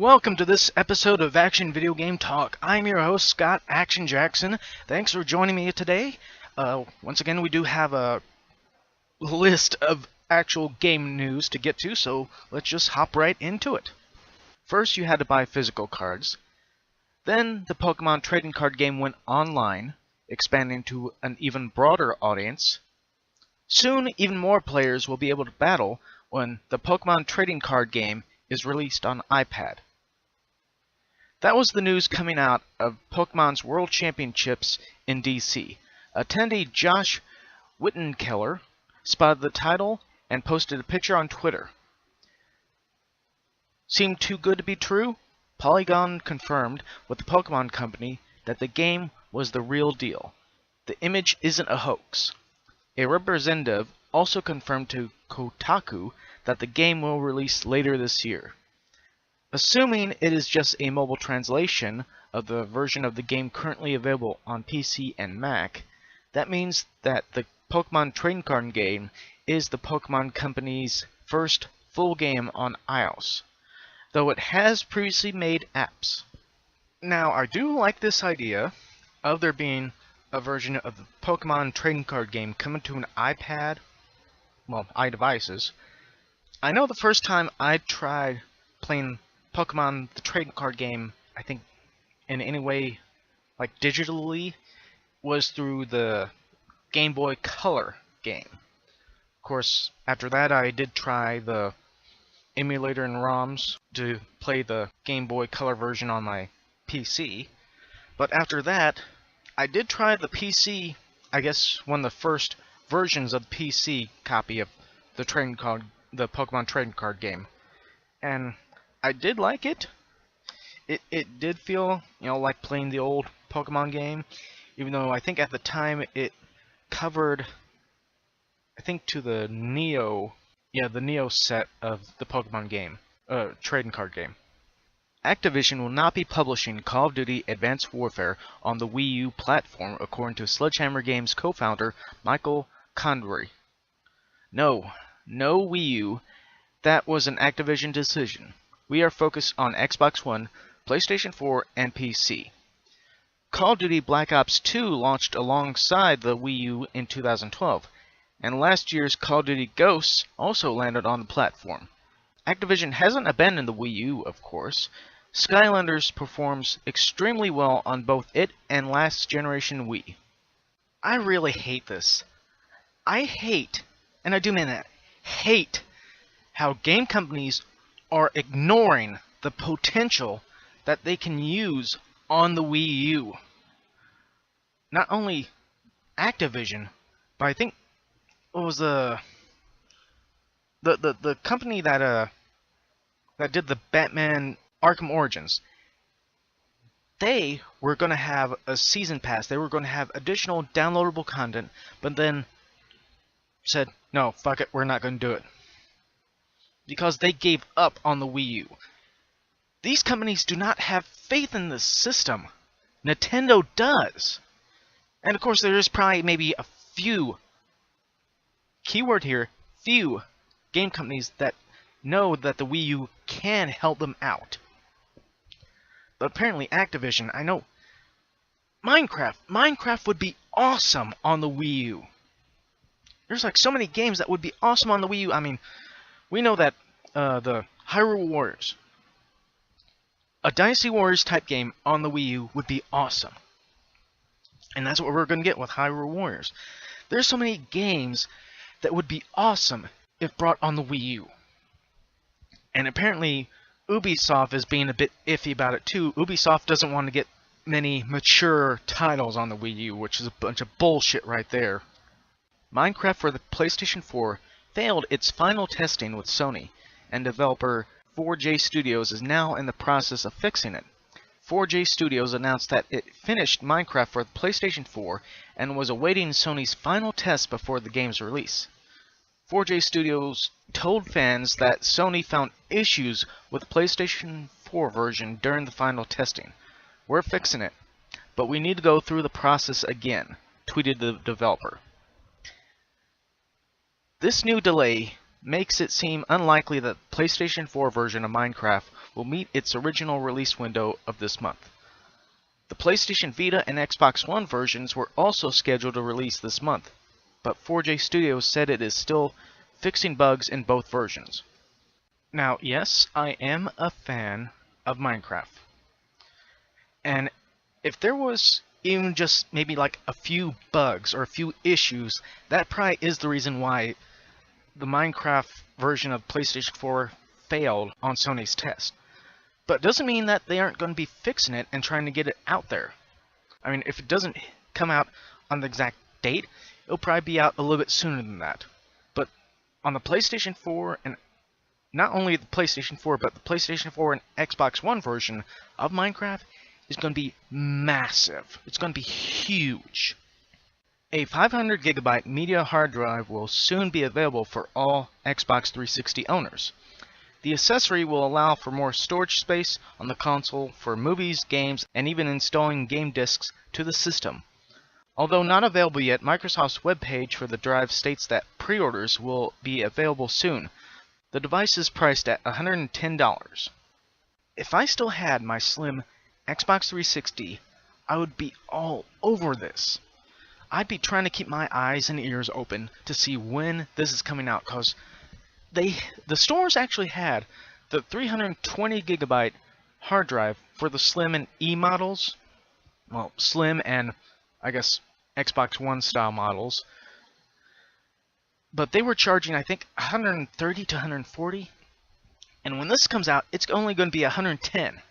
Welcome to this episode of Action Video Game Talk. I'm your host, Scott Action Jackson. Thanks for joining me today. Once again, we do have a list of actual game news to get to, so let's just hop right into it. First, you had to buy physical cards. Then, the Pokemon trading card game went online, expanding to an even broader audience. Soon, even more players will be able to battle when the Pokemon trading card game is released on iPad. That was the news coming out of Pokemon's World Championships in DC. Attendee Josh Wittenkeller spotted the title and posted a picture on Twitter. Seemed too good to be true? Polygon confirmed with the Pokemon Company that the game was the real deal. The image isn't a hoax. A representative also confirmed to Kotaku that the game will release later this year. Assuming it is just a mobile translation of the version of the game currently available on PC and Mac, that means that the Pokemon trading card game is the Pokemon Company's first full game on iOS, though it has previously made apps. Now, I do like this idea of there being a version of the Pokemon trading card game coming to an iPad, well, iDevices. I know the first time I tried playing Pokemon the trading card game, I think in any way, like digitally, was through the Game Boy Color game. Of course, after that I did try the emulator and ROMs to play the Game Boy Color version on my PC. But after that, I did try the PC, I guess one of the first versions of the PC copy of the Pokemon trading card game. And I did like it. It did feel, like playing the old Pokemon game, even though I think at the time it covered, I think to the Neo set of the Pokemon game, trading card game. Activision will not be publishing Call of Duty Advanced Warfare on the Wii U platform, according to Sledgehammer Games co-founder Michael Condrey. No Wii U. That was an Activision decision. We are focused on Xbox One, PlayStation 4, and PC. Call of Duty Black Ops 2 launched alongside the Wii U in 2012, and last year's Call of Duty Ghosts also landed on the platform. Activision hasn't abandoned the Wii U, of course. Skylanders performs extremely well on both it and last generation Wii. I really hate this. I hate, and I do mean that, hate how game companies are ignoring the potential that they can use on the Wii U. Not only Activision, but I think what was the company that did the Batman Arkham Origins. They were going to have a season pass. They were going to have additional downloadable content, but then said, no, fuck it, we're not going to do it. Because they gave up on the Wii U. These companies do not have faith in this system. Nintendo does. And of course there is probably maybe a few, keyword here, few game companies that know that the Wii U can help them out. But apparently Activision, I know, Minecraft would be awesome on the Wii U. There's like so many games that would be awesome on the Wii U. I mean, we know that the Hyrule Warriors, a Dynasty Warriors type game on the Wii U would be awesome. And that's what we're going to get with Hyrule Warriors. There's so many games that would be awesome if brought on the Wii U. And apparently Ubisoft is being a bit iffy about it too. Ubisoft doesn't want to get many mature titles on the Wii U, which is a bunch of bullshit right there. Minecraft for the PlayStation 4 failed its final testing with Sony, and developer 4J Studios is now in the process of fixing it. 4J Studios announced that it finished Minecraft for the PlayStation 4 and was awaiting Sony's final test before the game's release. 4J Studios told fans that Sony found issues with the PlayStation 4 version during the final testing. We're fixing it, but we need to go through the process again, tweeted the developer. This new delay makes it seem unlikely that the PlayStation 4 version of Minecraft will meet its original release window of this month. The PlayStation Vita and Xbox One versions were also scheduled to release this month, but 4J Studios said it is still fixing bugs in both versions. Now, yes, I am a fan of Minecraft. And if there was even just maybe like a few bugs or a few issues, that probably is the reason why the Minecraft version of PlayStation 4 failed on Sony's test. But it doesn't mean that they aren't going to be fixing it and trying to get it out there. I mean, if it doesn't come out on the exact date, it'll probably be out a little bit sooner than that. But on the PlayStation 4, and not only the PlayStation 4, but the PlayStation 4 and Xbox One version of Minecraft is going to be massive. It's going to be huge. A 500 gigabyte media hard drive will soon be available for all Xbox 360 owners. The accessory will allow for more storage space on the console for movies, games, and even installing game discs to the system. Although not available yet, Microsoft's webpage for the drive states that pre-orders will be available soon. The device is priced at $110. If I still had my slim Xbox 360, I would be all over this. I'd be trying to keep my eyes and ears open to see when this is coming out, because the stores actually had the 320 gigabyte hard drive for the Slim and E models. Well, Slim and I guess Xbox One style models. But they were charging, I think, 130 to 140. And when this comes out, it's only going to be 110.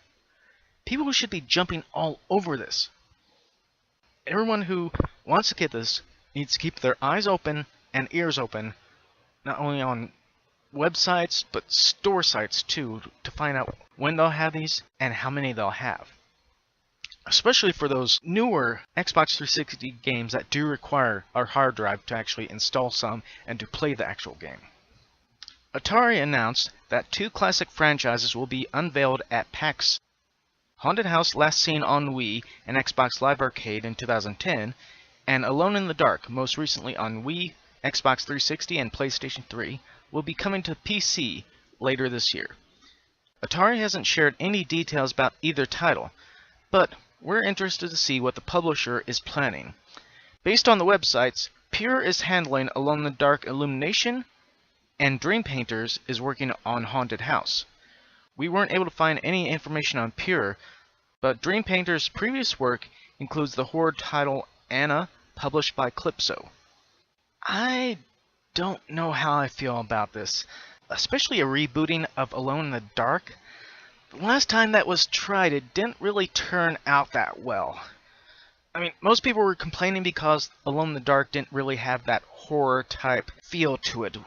People should be jumping all over this. Everyone who wants to get this needs to keep their eyes open and ears open, not only on websites, but store sites too, to find out when they'll have these and how many they'll have. Especially for those newer Xbox 360 games that do require our hard drive to actually install some and to play the actual game. Atari announced that 2 classic franchises will be unveiled at PAX: Haunted House, last seen on Wii and Xbox Live Arcade in 2010, and Alone in the Dark, most recently on Wii, Xbox 360, and PlayStation 3, will be coming to PC later this year. Atari hasn't shared any details about either title, but we're interested to see what the publisher is planning. Based on the websites, Pure is handling Alone in the Dark Illumination, and Dream Painters is working on Haunted House. We weren't able to find any information on Pure, but Dream Painters' previous work includes the horror title Anna, published by Calypso. I don't know how I feel about this, especially a rebooting of Alone in the Dark. The last time that was tried, it didn't really turn out that well. I mean, most people were complaining because Alone in the Dark didn't really have that horror type feel to it.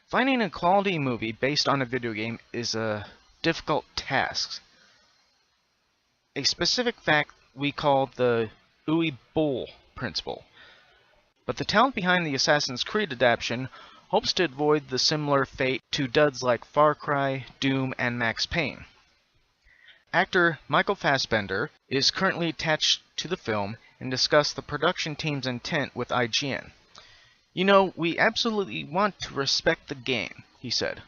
Finding a quality movie based on a video game is a difficult task. A specific fact we call the Uwe Boll principle. But the talent behind the Assassin's Creed adaptation hopes to avoid the similar fate to duds like Far Cry, Doom, and Max Payne. Actor Michael Fassbender is currently attached to the film and discussed the production team's intent with IGN. "You know, we absolutely want to respect the game," he said.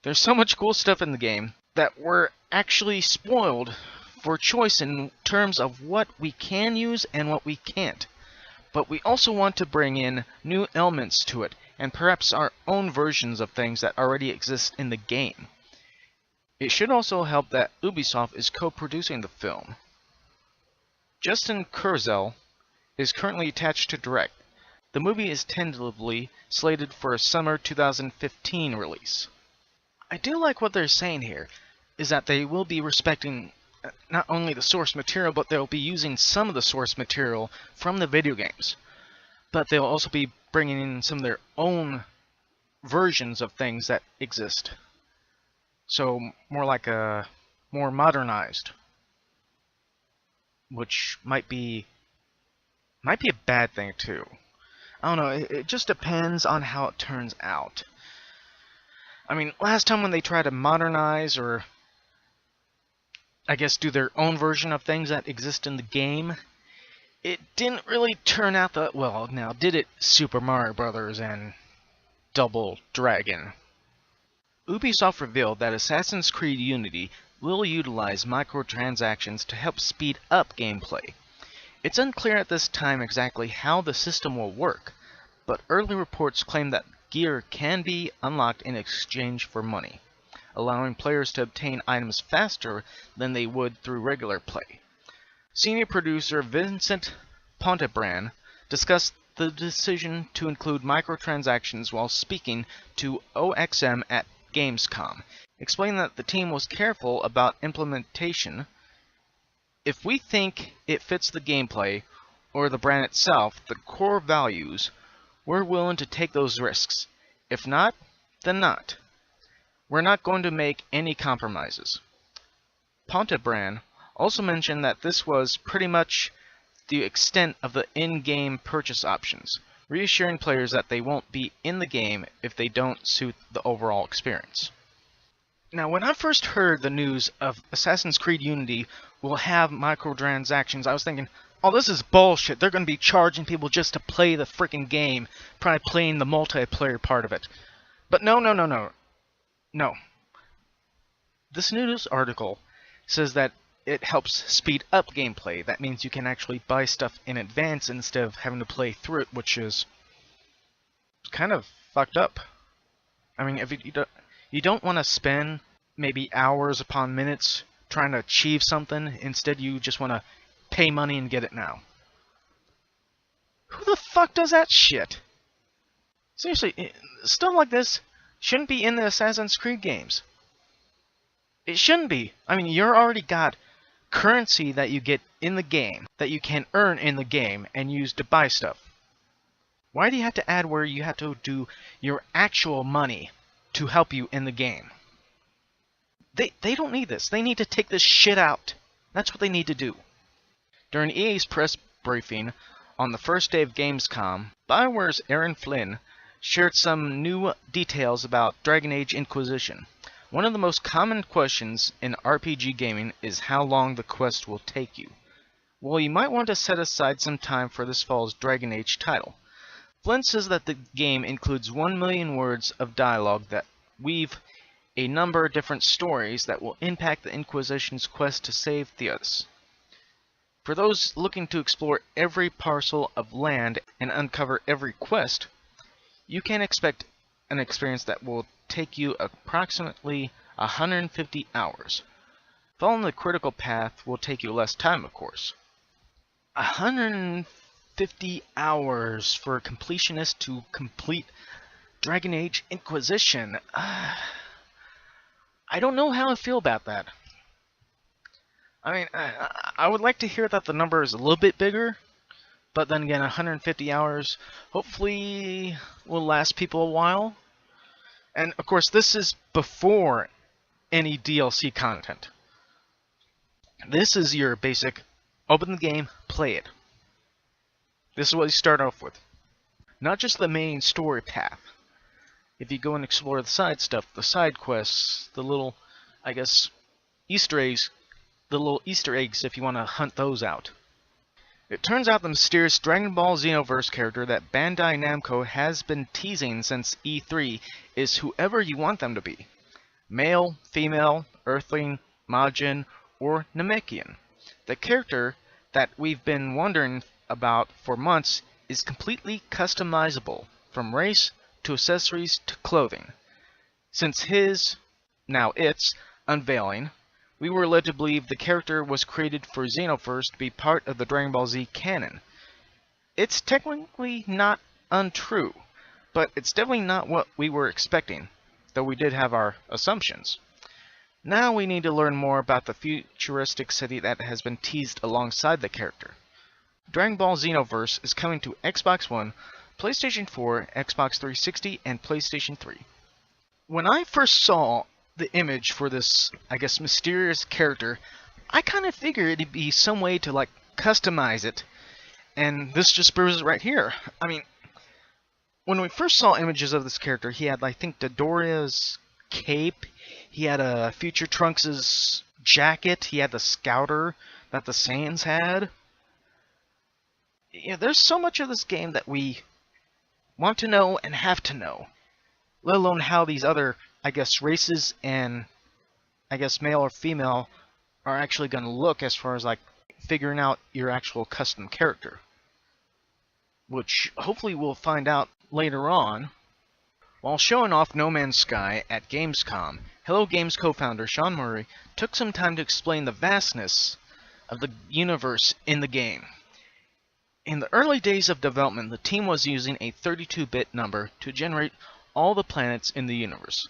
"There's so much cool stuff in the game that we're actually spoiled for choice in terms of what we can use and what we can't. But we also want to bring in new elements to it, and perhaps our own versions of things that already exist in the game. It should also help that Ubisoft is co-producing the film." Justin Kurzel is currently attached to direct. The movie is tentatively slated for a summer 2015 release. I do like what they're saying here, is that they will be respecting not only the source material, but they'll be using some of the source material from the video games. But they'll also be bringing in some of their own versions of things that exist. So more like a more modernized, which might be a bad thing too. I don't know, it just depends on how it turns out. I mean, last time when they tried to modernize or I guess do their own version of things that exist in the game, it didn't really turn out that well. Now, did it Super Mario Brothers and Double Dragon. Ubisoft revealed that Assassin's Creed Unity will utilize microtransactions to help speed up gameplay. It's unclear at this time exactly how the system will work, but early reports claim that gear can be unlocked in exchange for money, allowing players to obtain items faster than they would through regular play. Senior producer Vincent Pontebran discussed the decision to include microtransactions while speaking to OXM at Gamescom, explaining that the team was careful about implementation. If we think it fits the gameplay or the brand itself, the core values, we're willing to take those risks. If not, then not. We're not going to make any compromises. Pontebran also mentioned that this was pretty much the extent of the in-game purchase options, reassuring players that they won't be in the game if they don't suit the overall experience. Now, when I first heard the news of Assassin's Creed Unity will have microtransactions, I was thinking, oh, this is bullshit. They're going to be charging people just to play the freaking game, probably playing the multiplayer part of it. But no. This news article says that it helps speed up gameplay. That means you can actually buy stuff in advance instead of having to play through it, which is kind of fucked up. I mean, if you don't want to spend maybe hours upon minutes trying to achieve something, instead you just want to pay money and get it now. Who the fuck does that shit? Seriously, stuff like this shouldn't be in the Assassin's Creed games. It shouldn't be. I mean, you're already got currency that you get in the game, that you can earn in the game and use to buy stuff. Why do you have to add where you have to do your actual money to help you in the game? They don't need this. They need to take this shit out. That's what they need to do. During EA's press briefing on the first day of Gamescom, BioWare's Aaron Flynn shared some new details about Dragon Age Inquisition. One of the most common questions in RPG gaming is how long the quest will take you. Well, you might want to set aside some time for this fall's Dragon Age title. Flynn says that the game includes 1 million words of dialogue that weave a number of different stories that will impact the Inquisition's quest to save Theos. For those looking to explore every parcel of land and uncover every quest, you can expect an experience that will take you approximately 150 hours. Following the critical path will take you less time, of course. 150 hours for a completionist to complete Dragon Age Inquisition. I don't know how I feel about that. I mean, I would like to hear that the number is a little bit bigger, but then again, 150 hours hopefully will last people a while. And of course, this is before any DLC content. This is your basic, open the game, play it. This is what you start off with. Not just the main story path. If you go and explore the side stuff, the side quests, the little, I guess, Easter eggs, the little Easter eggs if you want to hunt those out. It turns out the mysterious DragonBall Xenoverse character that Bandai Namco has been teasing since E3 is whoever you want them to be. Male, female, Earthling, Majin, or Namekian. The character that we've been wondering about for months is completely customizable, from race to accessories to clothing. Since his, now its, unveiling, we were led to believe the character was created for Xenoverse to be part of the Dragon Ball Z canon. It's technically not untrue, but it's definitely not what we were expecting, though we did have our assumptions. Now we need to learn more about the futuristic city that has been teased alongside the character. Dragon Ball Xenoverse is coming to Xbox One, PlayStation 4, Xbox 360, and PlayStation 3. When I first saw the image for this, I guess, mysterious character, I kind of figured it'd be some way to, like, customize it. And this just proves it right here. I mean, when we first saw images of this character, he had, I think, Dodoria's cape, he had a Future Trunks' jacket, he had the Scouter that the Saiyans had. Yeah, there's so much of this game that we want to know and have to know. let alone how these other, I guess, races and, I guess, male or female are actually going to look as far as, like, figuring out your actual custom character. Which, hopefully, we'll find out later on. While showing off No Man's Sky at Gamescom, Hello Games co-founder Sean Murray took some time to explain the vastness of the universe in the game. In the early days of development, the team was using a 32-bit number to generate all the planets in the universe.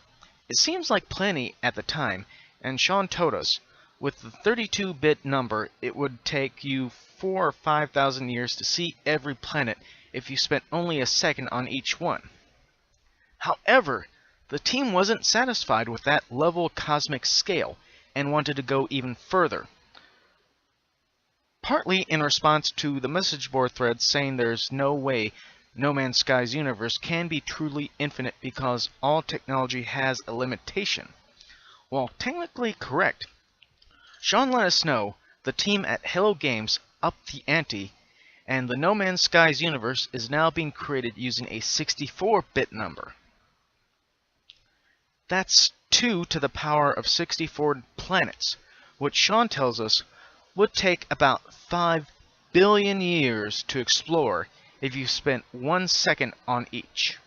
It seems like plenty at the time, and Sean told us, with the 32-bit number, it would take you 4,000 or 5,000 years to see every planet if you spent only a second on each one. However, the team wasn't satisfied with that level of cosmic scale and wanted to go even further. Partly in response to the message board threads saying there's no way No Man's Sky's universe can be truly infinite because all technology has a limitation. While technically correct, Sean let us know the team at Hello Games upped the ante, and the No Man's Sky's universe is now being created using a 64-bit number. That's 2 to the power of 64 planets, which Sean tells us would take about 5 billion years to explore if you spent 1 second on each.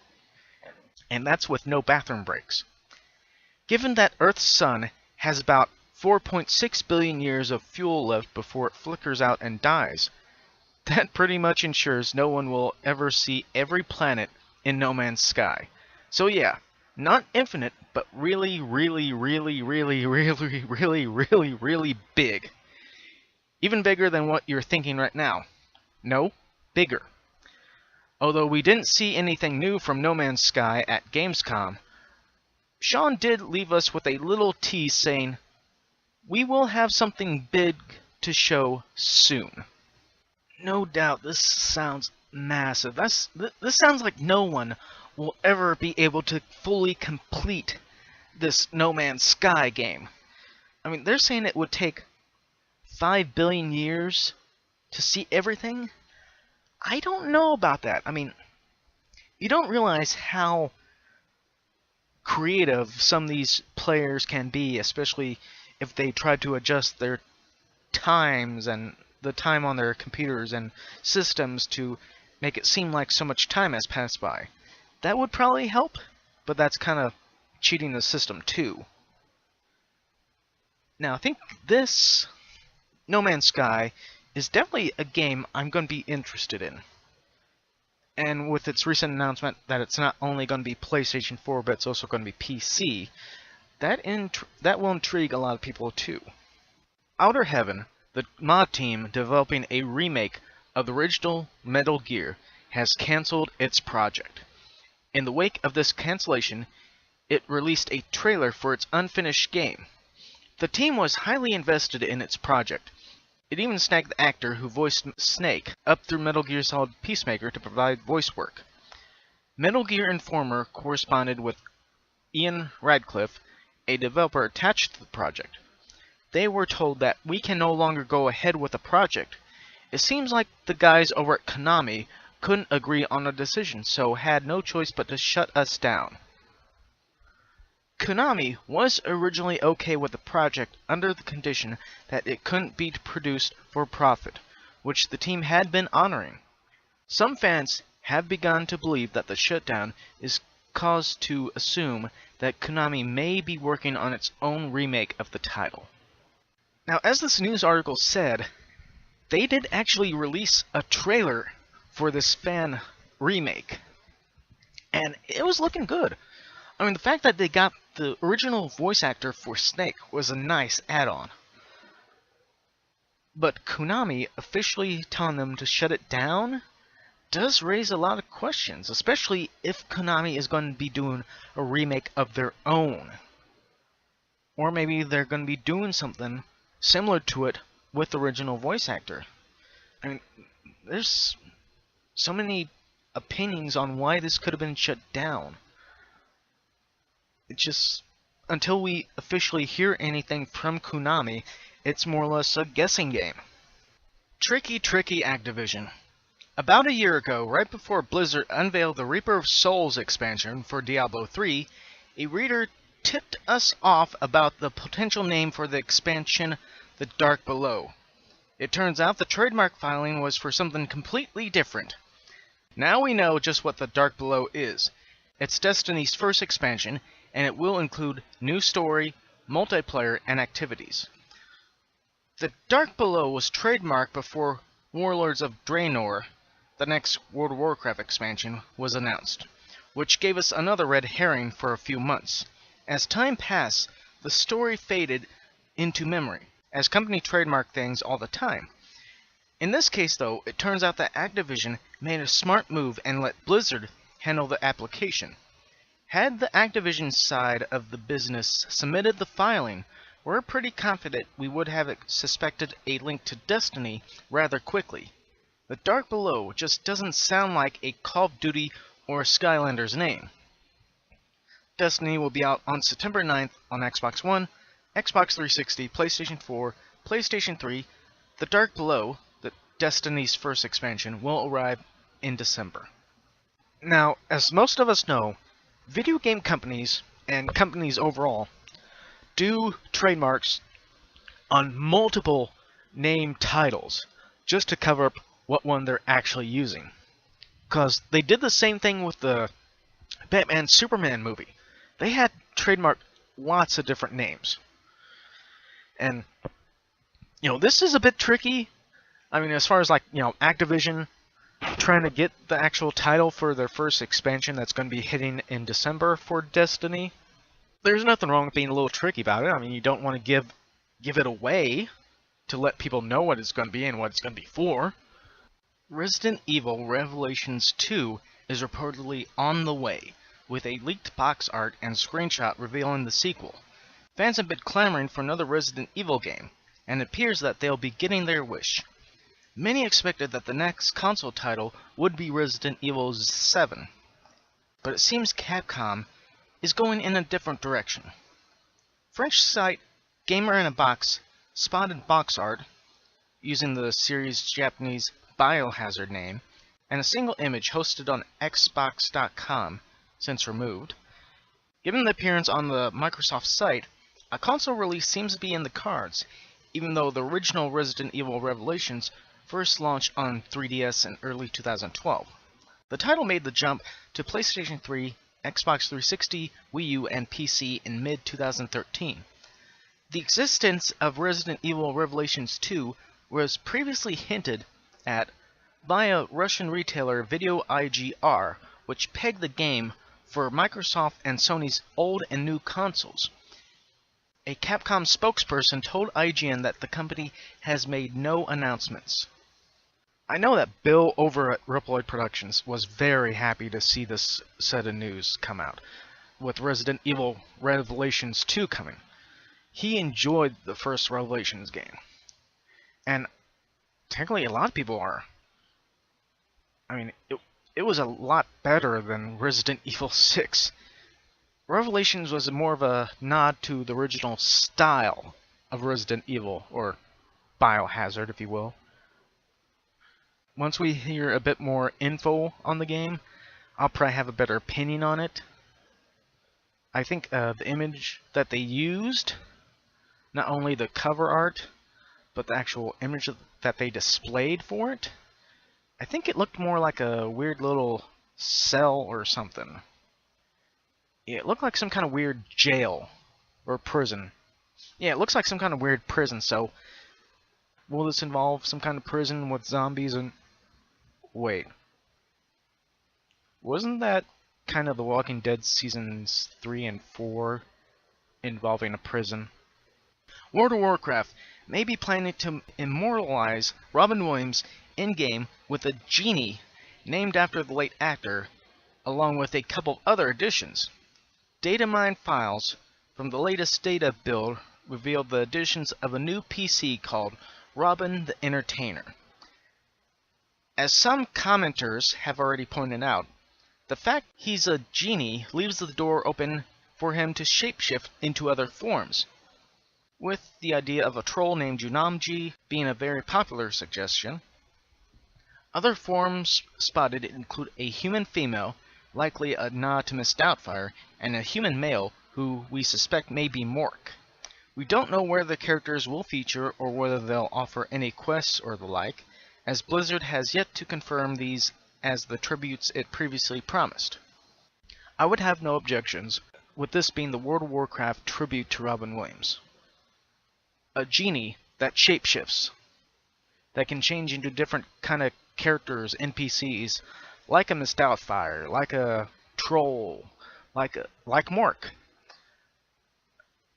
And that's with no bathroom breaks. Given that Earth's sun has about 4.6 billion years of fuel left before it flickers out and dies, that pretty much ensures no one will ever see every planet in No Man's Sky. So yeah, not infinite, but really, really, really, really, really, really, really, really big. Even bigger than what you're thinking right now. No, bigger. Although we didn't see anything new from No Man's Sky at Gamescom, Sean did leave us with a little tease saying, "We will have something big to show soon." No doubt this sounds massive. This sounds like no one will ever be able to fully complete this No Man's Sky game. I mean, they're saying it would take 5 billion years to see everything? I don't know about that. I mean, you don't realize how creative some of these players can be, especially if they try to adjust their times and the time on their computers and systems to make it seem like so much time has passed by. That would probably help, but that's kind of cheating the system too. Now, I think this No Man's Sky is definitely a game I'm going to be interested in. And with its recent announcement that it's not only going to be PlayStation 4, but it's also going to be PC, that will intrigue a lot of people too. Outer Heaven, the mod team developing a remake of the original Metal Gear, has cancelled its project. In the wake of this cancellation, it released a trailer for its unfinished game. The team was highly invested in its project. It even snagged the actor who voiced Snake up through Metal Gear Solid Peacemaker to provide voice work. Metal Gear Informer corresponded with Ian Radcliffe, a developer attached to the project. They were told that we can no longer go ahead with the project. It seems like the guys over at Konami couldn't agree on a decision, so had no choice but to shut us down. Konami was originally okay with the project under the condition that it couldn't be produced for profit, which the team had been honoring. Some fans have begun to believe that the shutdown is cause to assume that Konami may be working on its own remake of the title. Now, as this news article said, they did actually release a trailer for this fan remake, and it was looking good. I mean, the fact that they got the original voice actor for Snake was a nice add-on. But Konami officially telling them to shut it down does raise a lot of questions, especially if Konami is going to be doing a remake of their own. Or maybe they're going to be doing something similar to it with the original voice actor. I mean, there's so many opinions on why this could have been shut down. It's just, until we officially hear anything from Konami, it's more or less a guessing game. Tricky Activision. About a year ago, right before Blizzard unveiled the Reaper of Souls expansion for Diablo 3, a reader tipped us off about the potential name for the expansion, The Dark Below. It turns out the trademark filing was for something completely different. Now we know just what The Dark Below is. It's Destiny's first expansion, and it will include new story, multiplayer, and activities. The Dark Below was trademarked before Warlords of Draenor, the next World of Warcraft expansion, was announced, which gave us another red herring for a few months. As time passed, the story faded into memory, as company trademark things all the time. In this case, though, it turns out that Activision made a smart move and let Blizzard handle the application. Had the Activision side of the business submitted the filing, we're pretty confident we would have suspected a link to Destiny rather quickly. The Dark Below just doesn't sound like a Call of Duty or a Skylanders name. Destiny will be out on September 9th on Xbox One, Xbox 360, PlayStation 4, PlayStation 3. The Dark Below, the Destiny's first expansion, will arrive in December. Now, as most of us know, video game companies, and companies overall, do trademarks on multiple name titles just to cover up what one they're actually using. Because they did the same thing with the Batman-Superman movie. They had trademarked lots of different names. And, this is a bit tricky. I mean, as far as, Activision trying to get the actual title for their first expansion that's going to be hitting in December for Destiny. There's nothing wrong with being a little tricky about it. I mean, you don't want to give it away to let people know what it's going to be and what it's going to be for. Resident Evil Revelations 2 is reportedly on the way, with a leaked box art and screenshot revealing the sequel. Fans have been clamoring for another Resident Evil game, and it appears that they'll be getting their wish. Many expected that the next console title would be Resident Evil 7, but it seems Capcom is going in a different direction. French site Gamer in a Box spotted box art using the series' Japanese Biohazard name, and a single image hosted on Xbox.com, since removed. Given the appearance on the Microsoft site, a console release seems to be in the cards, even though the original Resident Evil Revelations first launched on 3DS in early 2012. The title made the jump to PlayStation 3, Xbox 360, Wii U, and PC in mid-2013. The existence of Resident Evil Revelations 2 was previously hinted at by a Russian retailer Video IGR, which pegged the game for Microsoft and Sony's old and new consoles. A Capcom spokesperson told IGN that the company has made no announcements. I know that Bill over at Riploid Productions was very happy to see this set of news come out, with Resident Evil Revelations 2 coming. He enjoyed the first Revelations game. And technically a lot of people are. I mean, it was a lot better than Resident Evil 6. Revelations was more of a nod to the original style of Resident Evil, or Biohazard, if you will. Once we hear a bit more info on the game, I'll probably have a better opinion on it. I think the image that they used, not only the cover art, but the actual image that they displayed for it, I think it looked more like a weird little cell or something. Yeah, it looked like some kind of weird jail or prison. Yeah, it looks like some kind of weird prison, so will this involve some kind of prison with zombies and... Wait. Wasn't that kind of The Walking Dead seasons 3 and 4 involving a prison? World of Warcraft may be planning to immortalize Robin Williams in-game with a Genie named after the late actor, along with a couple of other additions. Data mine files from the latest data build revealed the additions of a new PC called Robin the Entertainer. As some commenters have already pointed out, the fact he's a genie leaves the door open for him to shapeshift into other forms, with the idea of a troll named Junamji being a very popular suggestion. Other forms spotted include a human female, likely a nod to Miss Doubtfire, and a human male, who we suspect may be Mork. We don't know where the characters will feature or whether they'll offer any quests or the like, as Blizzard has yet to confirm these as the tributes it previously promised. I would have no objections, with this being the World of Warcraft tribute to Robin Williams. A genie that shapeshifts, that can change into different kind of characters, NPCs, like a Miss Doubtfire, like a troll, like Mork.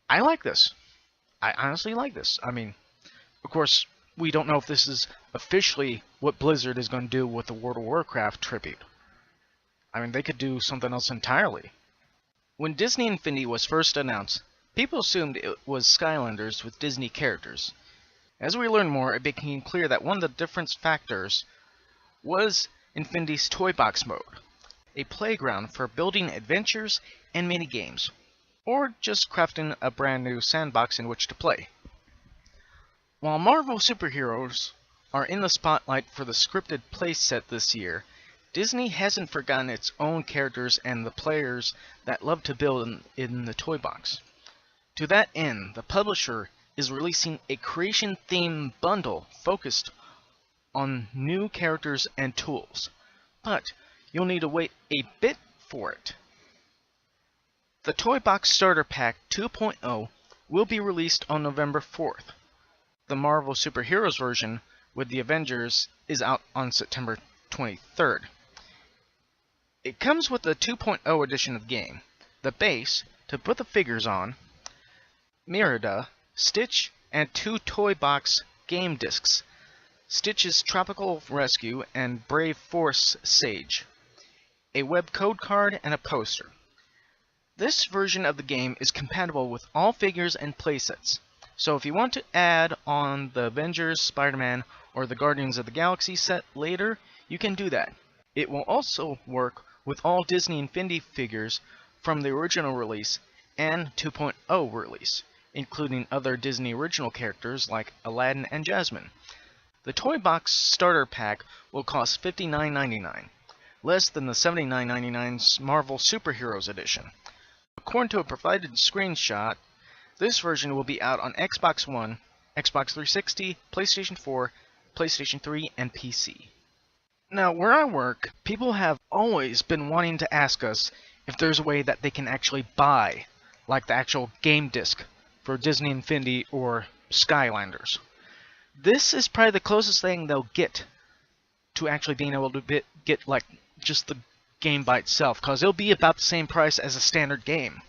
I like this. I honestly like this. I mean, of course, we don't know if this is officially what Blizzard is going to do with the World of Warcraft tribute. I mean, they could do something else entirely. When Disney Infinity was first announced, people assumed it was Skylanders with Disney characters. As we learned more, it became clear that one of the difference factors was Infinity's Toy Box mode, a playground for building adventures and mini-games, or just crafting a brand new sandbox in which to play. While Marvel superheroes are in the spotlight for the scripted playset this year, Disney hasn't forgotten its own characters and the players that love to build in the toy box. To that end, the publisher is releasing a creation theme bundle focused on new characters and tools, but you'll need to wait a bit for it. The Toy Box Starter Pack 2.0 will be released on November 4th. The Marvel Superheroes version with the Avengers is out on September 23rd. It comes with the 2.0 edition of the game, the base to put the figures on, Merida, Stitch, and 2 Toy Box game discs, Stitch's Tropical Rescue and Brave Force Sage, a web code card, and a poster. This version of the game is compatible with all figures and playsets, so if you want to add on the Avengers, Spider-Man, or the Guardians of the Galaxy set later, you can do that. It will also work with all Disney Infinity figures from the original release and 2.0 release, including other Disney original characters like Aladdin and Jasmine. The Toy Box Starter Pack will cost $59.99, less than the $79.99 Marvel Superheroes Edition. According to a provided screenshot, this version will be out on Xbox One, Xbox 360, PlayStation 4, PlayStation 3, and PC. Now, where I work, people have always been wanting to ask us if there's a way that they can actually buy, like the actual game disc for Disney Infinity or Skylanders. This is probably the closest thing they'll get to actually being able to get like just the game by itself, because it'll be about the same price as a standard game.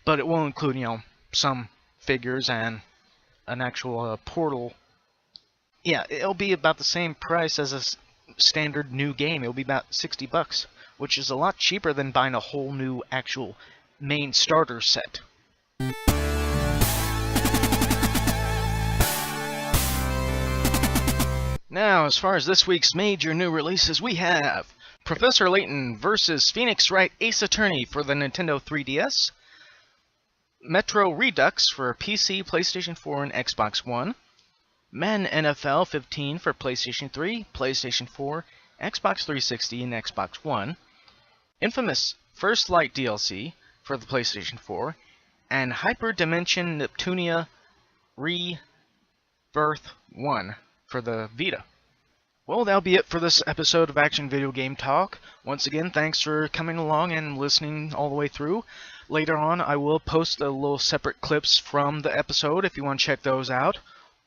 But it will include, some figures and an actual portal. Yeah, it'll be about the same price as a standard new game. It'll be about $60, which is a lot cheaper than buying a whole new actual main starter set. Now, as far as this week's major new releases, we have Professor Layton vs. Phoenix Wright Ace Attorney for the Nintendo 3DS, Metro Redux for PC, PlayStation 4, and Xbox One, Madden NFL 15 for PlayStation 3, PlayStation 4, Xbox 360, and Xbox One, Infamous First Light DLC for the PlayStation 4, and Hyperdimension Neptunia Rebirth 1 for the Vita. Well, that'll be it for this episode of Action Video Game Talk. Once again, thanks for coming along and listening all the way through. Later on, I will post the little separate clips from the episode if you want to check those out.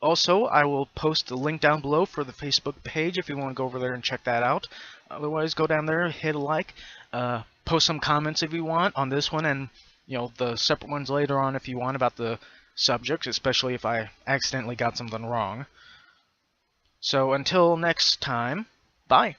Also, I will post the link down below for the Facebook page if you want to go over there and check that out. Otherwise, go down there, hit a like, post some comments if you want on this one, and the separate ones later on if you want about the subject, especially if I accidentally got something wrong. So until next time, bye.